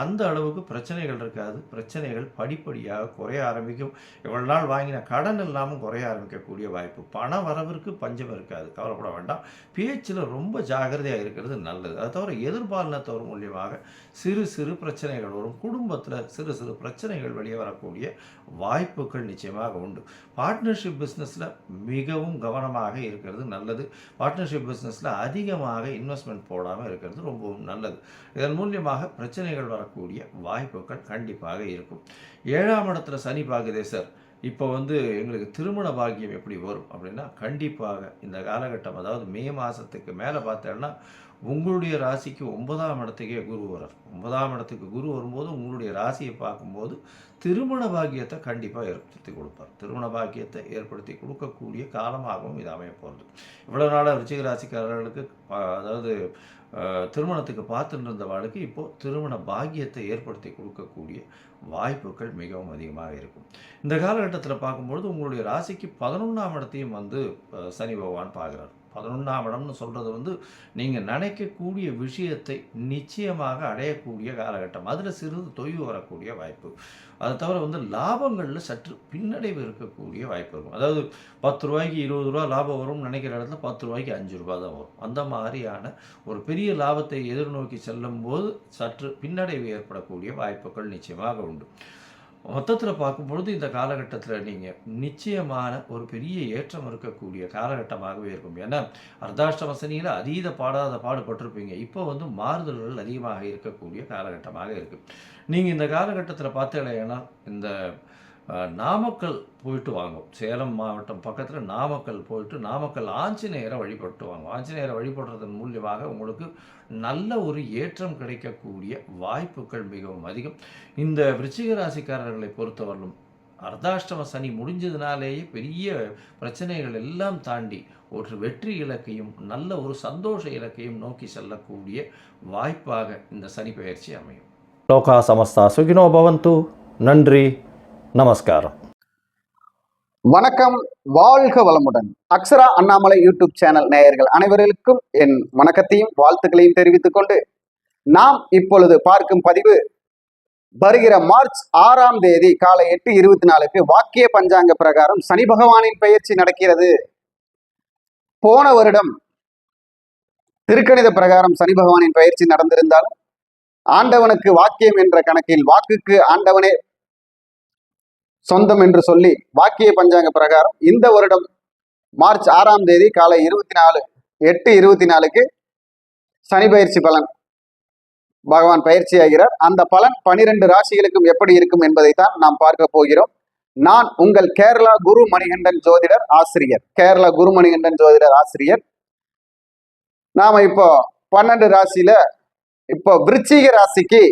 அந்த அளவுக்கு பிரச்சனைகள் இருக்காது. பிரச்சனைகள் படிப்படியாக குறைய ஆரம்பிக்கும். இவ்வளோ நாள் வாங்கின கடன் இல்லாமல் குறைய ஆரம்பிக்கக்கூடிய வாய்ப்பு. பண வரவிற்கு பஞ்சம் இருக்காது, கவலைப்பட வேண்டாம். பேச்சில் ரொம்ப ஜாகிரதையாக இருக்கிறது நல்லது. அது தவிர எதிர்பாலினத்தவர் மூலியமாக சிறு சிறு பிரச்சனைகள் வரும். குடும்பத்தில் சிறு சிறு பிரச்சனைகள் வெளியே வரக்கூடிய வாய்ப்புகள் நிச்சயமாக உண்டு. பார்ட்னர்ஷிப் பிஸ்னஸில் மிகவும் கவனமாக இருக்கிறது நல்லது. பார்ட்னர்ஷிப் பிஸ்னஸில் அதிகமாக இன்வெஸ்ட்மெண்ட் போடாமல் இருக்கிறது ரொம்பவும் நல்லது. இதன் மூலியமாக பிரச்சனைகள் வரக்கூடிய வாய்ப்புகள் கண்டிப்பாக இருக்கும். 7ஆம் இடத்துல சனி பார்க்குதே சார், இப்போ வந்து எங்களுக்கு திருமண பாக்கியம் எப்படி வரும் அப்படின்னா, கண்டிப்பாக இந்த காலகட்டம், அதாவது மே மாதத்துக்கு மேலே பார்த்தேன்னா உங்களுடைய ராசிக்கு 9ஆம் இடத்துக்கே குரு வரார். 9ஆம் இடத்துக்கு குரு வரும்போது உங்களுடைய ராசியை பார்க்கும்போது திருமண பாக்கியத்தை கண்டிப்பாக ஏற்படுத்தி கொடுப்பார். திருமண பாக்கியத்தை ஏற்படுத்தி கொடுக்கக்கூடிய காலமாகவும் இது அமைய போகிறது. இவ்வளோ நாளாக விருச்சிக ராசிக்காரர்களுக்கு அதாவது திருமணத்துக்கு பார்த்துட்டு இருந்தவாளுக்கு இப்போது திருமண பாக்கியத்தை ஏற்படுத்தி கொடுக்கக்கூடிய வாய்ப்புகள் மிகவும் அதிகமாக இருக்கும். இந்த காலகட்டத்தில் பார்க்கும்பொழுது உங்களுடைய ராசிக்கு 11ஆம் இடத்தையும் வந்து சனி பகவான் பார்க்குறார். 11ஆம் இடம்னு சொல்கிறது வந்து நீங்கள் நினைக்கக்கூடிய விஷயத்தை நிச்சயமாக அடையக்கூடிய காலகட்டம். அதில் சிறிது தொய்வு வரக்கூடிய வாய்ப்பு. அதை தவிர வந்து லாபங்களில் சற்று பின்னடைவு இருக்கக்கூடிய வாய்ப்பு இருக்கும். அதாவது 10 ரூபாய்க்கு 20 ரூபா லாபம் வரும்னு நினைக்கிற இடத்துல 10 ரூபாய்க்கு 5 ரூபா தான் வரும். அந்த மாதிரியான ஒரு பெரிய லாபத்தை எதிர்நோக்கி செல்லும் போது சற்று பின்னடைவு ஏற்படக்கூடிய வாய்ப்புகள் நிச்சயமாக உண்டு. மொத்தத்தில் பார்க்கும்பொழுது இந்த காலகட்டத்தில் நீங்கள் நிச்சயமான ஒரு பெரிய ஏற்றம் இருக்கக்கூடிய காலகட்டமாகவே இருக்கும். ஏன்னா அர்த்தாஷ்டம சனியில் அதீத பாடுபட்டிருப்பீங்க. இப்போ வந்து மாறுதல்கள் அதிகமாக இருக்கக்கூடிய காலகட்டமாக இருக்குது. நீங்கள் இந்த காலகட்டத்தில் பார்த்தீங்கன்னா இந்த நாமக்கல் போயிட்டு வாங்க. சேலம் மாவட்டம் பக்கத்தில் நாமக்கல் போயிட்டு நாமக்கல் ஆஞ்சநேயரை வழிபட்டு வாங்க. ஆஞ்சநேயரை வழிபடுறதன் மூலியமாக உங்களுக்கு நல்ல ஒரு ஏற்றம் கிடைக்கக்கூடிய வாய்ப்புகள் மிகவும் அதிகம். இந்த விருச்சிக ராசிக்காரர்களை பொறுத்தவரையிலும் அர்த்தாஷ்டம சனி முடிஞ்சதுனாலேயே பெரிய பிரச்சனைகள் எல்லாம் தாண்டி ஒரு வெற்றி இலக்கையும் நல்ல ஒரு சந்தோஷ இலக்கையும் நோக்கி செல்லக்கூடிய வாய்ப்பாக இந்த சனி பெயர்ச்சி அமையும். லோகா சமஸ்தா சுகினோ பவந்து. நன்றி, நமஸ்காரம். வணக்கம், வாழ்க வளமுடன். அக்ஷரா அண்ணாமலை யூடியூப் சேனல் நேயர்கள் அனைவர்களுக்கும் என் வணக்கத்தையும் வாழ்த்துக்களையும் தெரிவித்துக் கொண்டு நாம் இப்பொழுது பார்க்கும் பதிவு வருகிற மார்ச் 6ஆம் தேதி காலை 8:24 வாக்கிய பஞ்சாங்க பிரகாரம் சனி பகவானின் பெயர்ச்சி நடக்கிறது. போன வருடம் திருக்கணித பிரகாரம் சனி பகவானின் பெயர்ச்சி நடந்திருந்தாலும் ஆண்டவனுக்கு வாக்கியம் என்ற கணக்கில் வாக்குக்கு ஆண்டவனே சொந்தம் என்று சொல்லி வாக்கிய பஞ்சாங்க பிரகாரம் இந்த வருடம் மார்ச் 6ஆம் தேதி காலை 8:24 சனி பயிற்சி பலன் பகவான் பயிற்சி ஆகிறார். அந்த பலன் 12 ராசிகளுக்கும் எப்படி இருக்கும் என்பதைத்தான் நாம் பார்க்க போகிறோம். நான் உங்கள் கேரளா குரு மணிகண்டன் ஜோதிடர் ஆசிரியர். கேரளா குரு மணிகண்டன் ஜோதிடர் ஆசிரியர். நாம இப்போ 12 ராசியில இப்போ விருச்சிக ராசிக்கு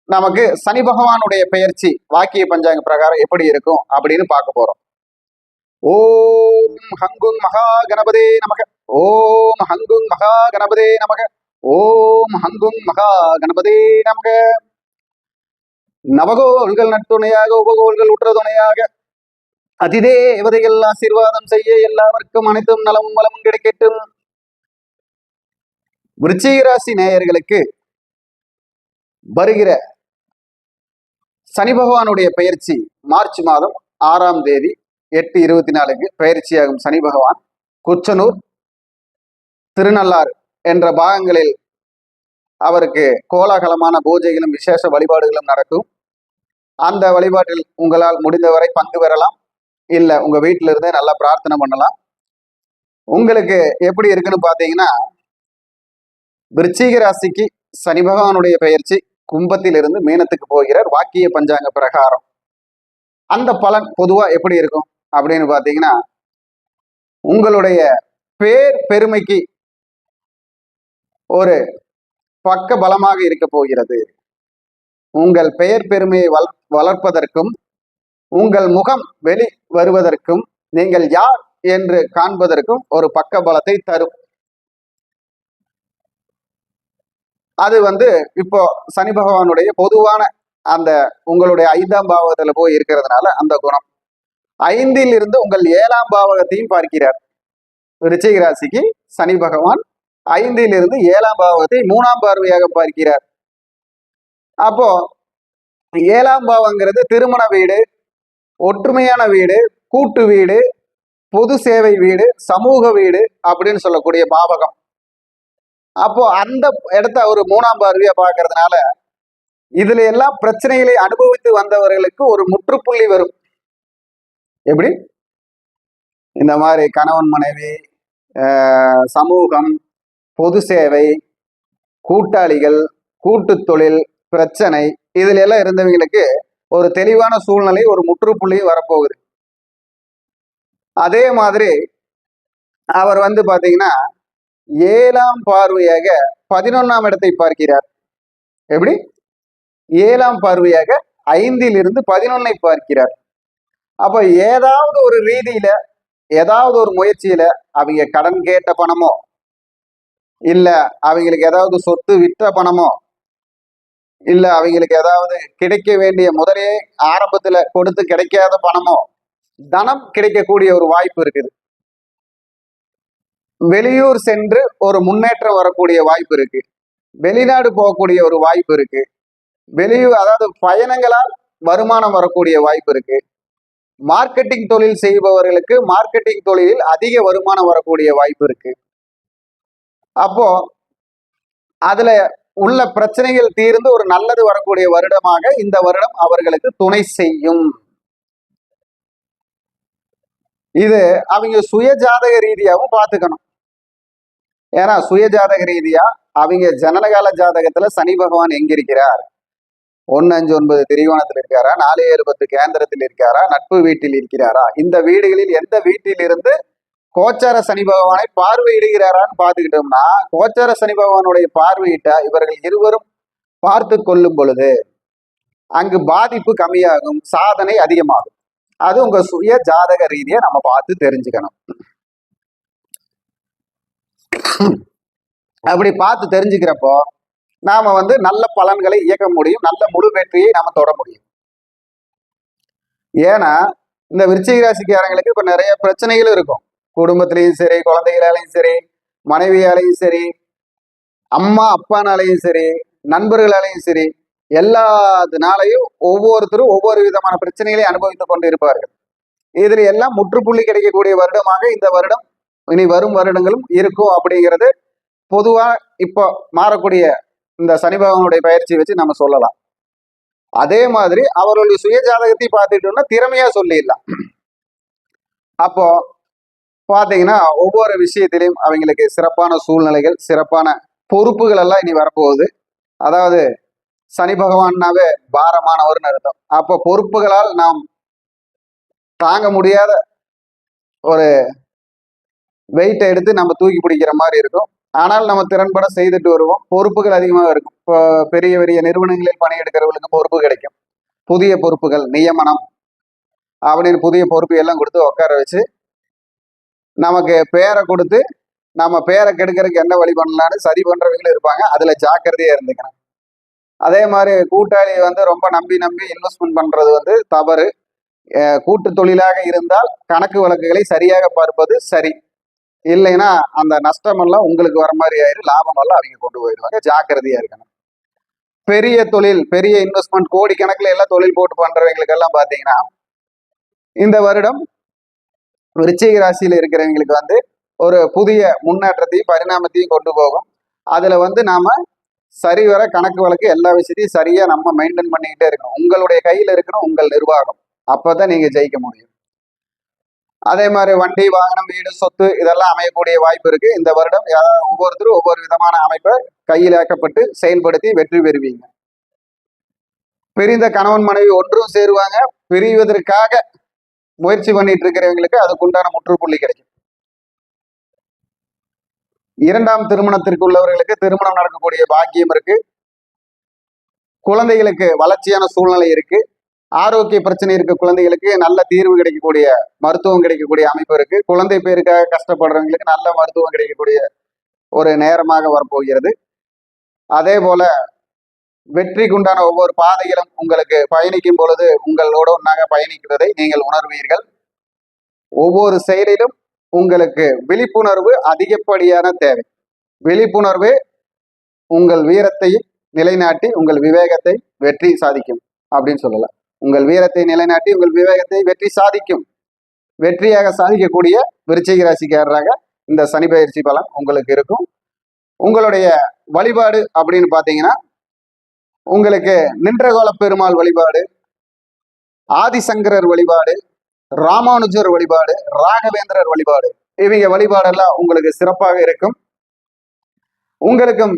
நமக்கு சனி பகவானுடைய பெயர்ச்சி வாக்கிய பஞ்சாங்க பிரகாரம் எப்படி இருக்கும் அப்படின்னு பார்க்க போறோம். ஓம் ஹங்குங் மகா கணபதே நமக. ஓம் ஹங்குங் மகா கணபதே நமக. ஓம் ஹங்குங் மகா கணபதே நமக. நவகோள்கள் நட்டுணையாக உபகோள்கள் உற்ற துணையாக அதிதேவதைகள் ஆசீர்வாதம் செய்ய எல்லாருக்கும் அனைத்தும் நலமும் வளமும் கிடைக்கட்டும். விருச்சிக ராசி நேயர்களுக்கு வருகிற சனி பகவானுடைய பெயர்ச்சி மார்ச் மாதம் 6ஆம் தேதி 8:24 பெயர்ச்சியாகும் சனி பகவான் குச்சனூர், திருநள்ளாறு என்ற பாகங்களில் அவருக்கு கோலாகலமான பூஜைகளும் விசேஷ வழிபாடுகளும் நடக்கும். அந்த வழிபாட்டில் உங்களால் முடிந்தவரை பங்கு பெறலாம், இல்ல உங்க வீட்டில இருந்தே நல்லா பிரார்த்தனை பண்ணலாம். உங்களுக்கு எப்படி இருக்குன்னு பாத்தீங்கன்னா, விருச்சிக ராசிக்கு சனி பகவானுடைய பெயர்ச்சி கும்பத்திலிருந்து மீனத்துக்கு போகிறார் வாக்கிய பஞ்சாங்க பிரகாரம். அந்த பலன் பொதுவா எப்படி இருக்கும் அப்படின்னு பாத்தீங்கன்னா, உங்களுடைய பேர் பெருமைக்கு ஒரு பக்க பலமாக இருக்க போகிறது. உங்கள் பெயர் பெருமையை வளர்ப்பதற்கும் உங்கள் முகம் வெளி வருவதற்கும் நீங்கள் யார் என்று காண்பதற்கும் ஒரு பக்க பலத்தை தரும். அது இப்போ சனி பகவானுடைய பொதுவான அந்த உங்களுடைய 5ஆம் பாவகத்துல போய் இருக்கிறதுனால அந்த குணம் 5ல் இருந்து உங்கள் 7ஆம் பாவகத்தையும் பார்க்கிறார். விருச்சிக ராசிக்கு சனி பகவான் 5ல் இருந்து 7ஆம் பாவகத்தை 3ஆம் பார்வையாக பார்க்கிறார். அப்போ 7ஆம் பாவங்கிறது திருமண வீடு, ஒற்றுமையான வீடு, கூட்டு வீடு, பொது சேவை வீடு, சமூக வீடு அப்படின்னு சொல்லக்கூடிய பாவகம். அப்போ அந்த இடத்த ஒரு 3ஆம் பார்வையா பார்க்கறதுனால இதுல எல்லாம் பிரச்சனைகளை அனுபவித்து வந்தவர்களுக்கு ஒரு முற்றுப்புள்ளி வரும். எப்படி இந்த மாதிரி கணவன் மனைவி, சமூகம், பொது சேவை, கூட்டாளிகள், கூட்டு தொழில் பிரச்சனை, இதுல எல்லாம் இருந்தவங்களுக்கு ஒரு தெளிவான சூழ்நிலை, ஒரு முற்றுப்புள்ளி வரப்போகுது. அதே மாதிரி அவர் பாத்தீங்கன்னா 7ஆம் பார்வையாக 11ஆம் இடத்தை பார்க்கிறார். எப்படி 7ஆம் பார்வையாக 5ல் இருந்து 11ஐ பார்க்கிறார். அப்ப ஏதாவது ஒரு ரீதியில, ஏதாவது ஒரு முயற்சியில அவங்க கடன் கேட்ட பணமோ, இல்ல அவங்களுக்கு ஏதாவது சொத்து விற்ற பணமோ, இல்ல அவங்களுக்கு ஏதாவது கிடைக்க வேண்டிய முதலே ஆரம்பத்துல கொடுத்து கிடைக்காத பணமோ, தனம் கிடைக்கக்கூடிய ஒரு வாய்ப்பு இருக்குது. வெளியூர் சென்று ஒரு முன்னேற்றம் வரக்கூடிய வாய்ப்பு இருக்கு. வெளிநாடு போகக்கூடிய ஒரு வாய்ப்பு இருக்கு. வெளியூர் அதாவது பயணங்களால் வருமானம் வரக்கூடிய வாய்ப்பு இருக்கு. மார்க்கெட்டிங் தொழில் செய்பவர்களுக்கு மார்க்கெட்டிங் தொழிலில் அதிக வருமானம் வரக்கூடிய வாய்ப்பு இருக்கு. அப்போ அதுல உள்ள பிரச்சனைகள் தீர்ந்து ஒரு நல்லது வரக்கூடிய வருடமாக இந்த வருடம் அவர்களுக்கு துணை செய்யும். இது அவங்க சுய ஜாதக ரீதியாகவும் பார்த்துக்கணும். ஏன்னா சுய ஜாதக ரீதியா அவங்க ஜனனகால ஜாதகத்துல சனி பகவான் எங்க இருக்கிறார், 1-5-9 திரிகோணத்தில் இருக்காரா, 4-7-10 கேந்திரத்தில் இருக்காரா, நட்பு வீட்டில் இருக்கிறாரா, இந்த வீடுகளில் எந்த வீட்டில் இருந்து கோச்சார சனி பகவானை பார்வையிடுகிறாரான்னு பார்த்துக்கிட்டோம்னா, கோச்சார சனி பகவானுடைய பார்வையிட்டா இவர்கள் இருவரும் பார்த்து கொள்ளும் பொழுது அங்கு பாதிப்பு கம்மியாகும், சாதனை அதிகமாகும். அது உங்க சுய ஜாதக ரீதியா நம்ம பார்த்து தெரிஞ்சுக்கணும். அப்படி பார்த்து தெரிஞ்சுக்கிறப்போ நாம நல்ல பலன்களை இயக்க முடியும், நல்ல முழு வெற்றியை நாம தொட முடியும். ஏன்னா இந்த விருச்சிக ராசிக்காரங்களுக்கு இப்ப நிறைய பிரச்சனைகளும் இருக்கும். குடும்பத்திலையும் சரி, குழந்தைகளாலையும் சரி, மனைவியாலையும் சரி, அம்மா அப்பானாலையும் சரி, நண்பர்களாலையும் சரி, எல்லாத்தினாலையும் ஒவ்வொருத்தரும் ஒவ்வொரு விதமான பிரச்சனைகளை அனுபவித்துக் கொண்டு இருப்பார்கள். இதுல எல்லாம் முற்றுப்புள்ளி கிடைக்கக்கூடிய வருடமாக இந்த வருடம் இனி வரும் வருடங்களும் இருக்கும் அப்படிங்கிறது பொதுவா இப்போ மாறக்கூடிய இந்த சனி பகவானுடைய பயிற்சியை வச்சு நம்ம சொல்லலாம். அதே மாதிரி அவர்களுடைய சுய ஜாதகத்தை பார்த்துட்டோம்னா திறமையா சொல்லிடலாம். அப்போ பாத்தீங்கன்னா ஒவ்வொரு விஷயத்திலையும் அவங்களுக்கு சிறப்பான சூழ்நிலைகள், சிறப்பான பொறுப்புகள் எல்லாம் இனி வரப்போகுது. அதாவது சனி பகவான்னாவே பாரமானவர்னு அர்த்தம். அப்போ பொறுப்புகளால் நாம் தாங்க முடியாத ஒரு வெயிட்டை எடுத்து நம்ம தூக்கி பிடிக்கிற மாதிரி இருக்கும். ஆனால் நம்ம திறன்பட செய்துட்டு வருவோம். பொறுப்புகள் அதிகமாக இருக்கும். இப்போ பெரிய பெரிய நிறுவனங்களில் பணியெடுக்கிறவர்களுக்கு பொறுப்பு கிடைக்கும். புதிய பொறுப்புகள், நியமனம் அப்படின்னு புதிய பொறுப்பு எல்லாம் கொடுத்து உட்கார வச்சு நமக்கு பேரை கொடுத்து நம்ம பேரை கெடுக்கிறதுக்கு என்ன வழி பண்ணலான்னு சரி பண்றவங்களும் இருப்பாங்க. அதுல ஜாக்கிரதையா இருந்துக்கணும். அதே மாதிரி கூட்டாளி ரொம்ப நம்பி இன்வெஸ்ட்மெண்ட் பண்றது தவறு. கூட்டு தொழிலாக இருந்தால் கணக்கு வழக்குகளை சரியாக பார்ப்பது சரி. இல்லைன்னா அந்த நஷ்டமெல்லாம் உங்களுக்கு வர மாதிரி ஆயிரும், லாபமெல்லாம் அவங்க கொண்டு போயிடுவாங்க. ஜாக்கிரதையா இருக்கணும். பெரிய தொழில், பெரிய இன்வெஸ்ட்மெண்ட், கோடிக்கணக்கில் எல்லாம் தொழில் போட்டு பண்றவங்களுக்கு எல்லாம் பாத்தீங்கன்னா இந்த வருடம் விருச்சிக ராசியில இருக்கிறவங்களுக்கு ஒரு புதிய முன்னேற்றத்தையும் பரிணாமத்தையும் கொண்டு போகும். அதுல நாம சரிவர கணக்கு வழக்கு எல்லா விஷயத்தையும் சரியா நம்ம மெயின்டைன் பண்ணிக்கிட்டே இருக்கணும். உங்களுடைய கையில இருக்கணும் உங்கள் நிர்வாகம். அப்பதான் நீங்க ஜெயிக்க முடியும். அதே மாதிரி வண்டி, வாகனம், வீடு, சொத்து இதெல்லாம் அமையக்கூடிய வாய்ப்பு இருக்கு. இந்த வருடம் ஒவ்வொருத்தரும் ஒவ்வொரு விதமான அமைப்பை கையிலாக்கப்பட்டு செயல்படுத்தி வெற்றி பெறுவீங்க. பிரிந்த கணவன் மனைவி ஒன்றும் சேருவாங்க. பிரிவதற்காக முயற்சி பண்ணிட்டு இருக்கிறவங்களுக்கு அதுக்குண்டான முற்றுப்புள்ளி கிடைக்கும். இரண்டாம் திருமணத்திற்கு உள்ளவர்களுக்கு திருமணம் நடக்கக்கூடிய பாக்கியம் இருக்கு. குழந்தைகளுக்கு வளர்ச்சியான சூழ்நிலை இருக்கு. ஆரோக்கிய பிரச்சனை இருக்க குழந்தைகளுக்கு நல்ல தீர்வு கிடைக்கக்கூடிய, மருத்துவம் கிடைக்கக்கூடிய அமைப்பு இருக்கு. குழந்தை பேருக்காக கஷ்டப்படுறவங்களுக்கு நல்ல மருத்துவம் கிடைக்கக்கூடிய ஒரு நேரமாக வரப்போகிறது. அதே போல வெற்றிக்குண்டான ஒவ்வொரு பாதையிலும் உங்களுக்கு பயணிக்கும் பொழுது உங்களோட ஒன்றாக பயணிக்கிறதை நீங்கள் உணர்வீர்கள். ஒவ்வொரு செயலிலும் உங்களுக்கு விழிப்புணர்வு அதிகப்படியான தேவை. விழிப்புணர்வு உங்கள் வீரத்தையும் நிலைநாட்டி உங்கள் விவேகத்தை வெற்றி சாதிக்கும் அப்படின்னு சொல்லலாம். உங்கள் வீரத்தை நிலைநாட்டி உங்கள் விவேகத்தை வெற்றி சாதிக்கும். வெற்றியாக சாதிக்கக்கூடிய விருச்சிக ராசிக்காரராக இந்த சனி பயிற்சி பலன் உங்களுக்கு இருக்கும். உங்களுடைய வழிபாடு அப்படின்னு பார்த்தீங்கன்னா உங்களுக்கு நின்றகோல பெருமாள் வழிபாடு, ஆதிசங்கரர் வழிபாடு, ராமானுஜர் வழிபாடு, ராகவேந்திரர் வழிபாடு, இவங்க வழிபாடெல்லாம் உங்களுக்கு சிறப்பாக இருக்கும். உங்களுக்கும்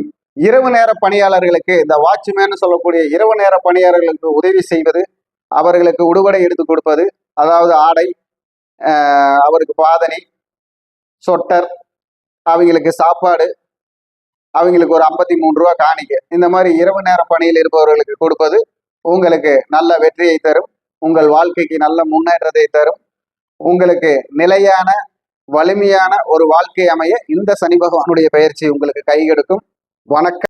இரவு நேர பணியாளர்களுக்கு, இந்த வாட்ச்மேன் சொல்லக்கூடிய இரவு நேர பணியாளர்களுக்கு உதவி செய்வது, அவர்களுக்கு உடுபடை எடுத்து கொடுப்பது, அதாவது ஆடை, அவருக்கு பாதணி, சொட்டர், அவங்களுக்கு சாப்பாடு, அவங்களுக்கு ஒரு 53 ரூபா காணிக்கை, இந்த மாதிரி இரவு நேர பணியில் இருப்பவர்களுக்கு கொடுப்பது உங்களுக்கு நல்ல வெற்றியை தரும். உங்கள் வாழ்க்கைக்கு நல்ல முன்னேற்றத்தை தரும். உங்களுக்கு நிலையான வலிமையான ஒரு வாழ்க்கை அமைய இந்த சனி பகவானுடைய பயிற்சி உங்களுக்கு கை கொடுக்கும். வணக்கம்.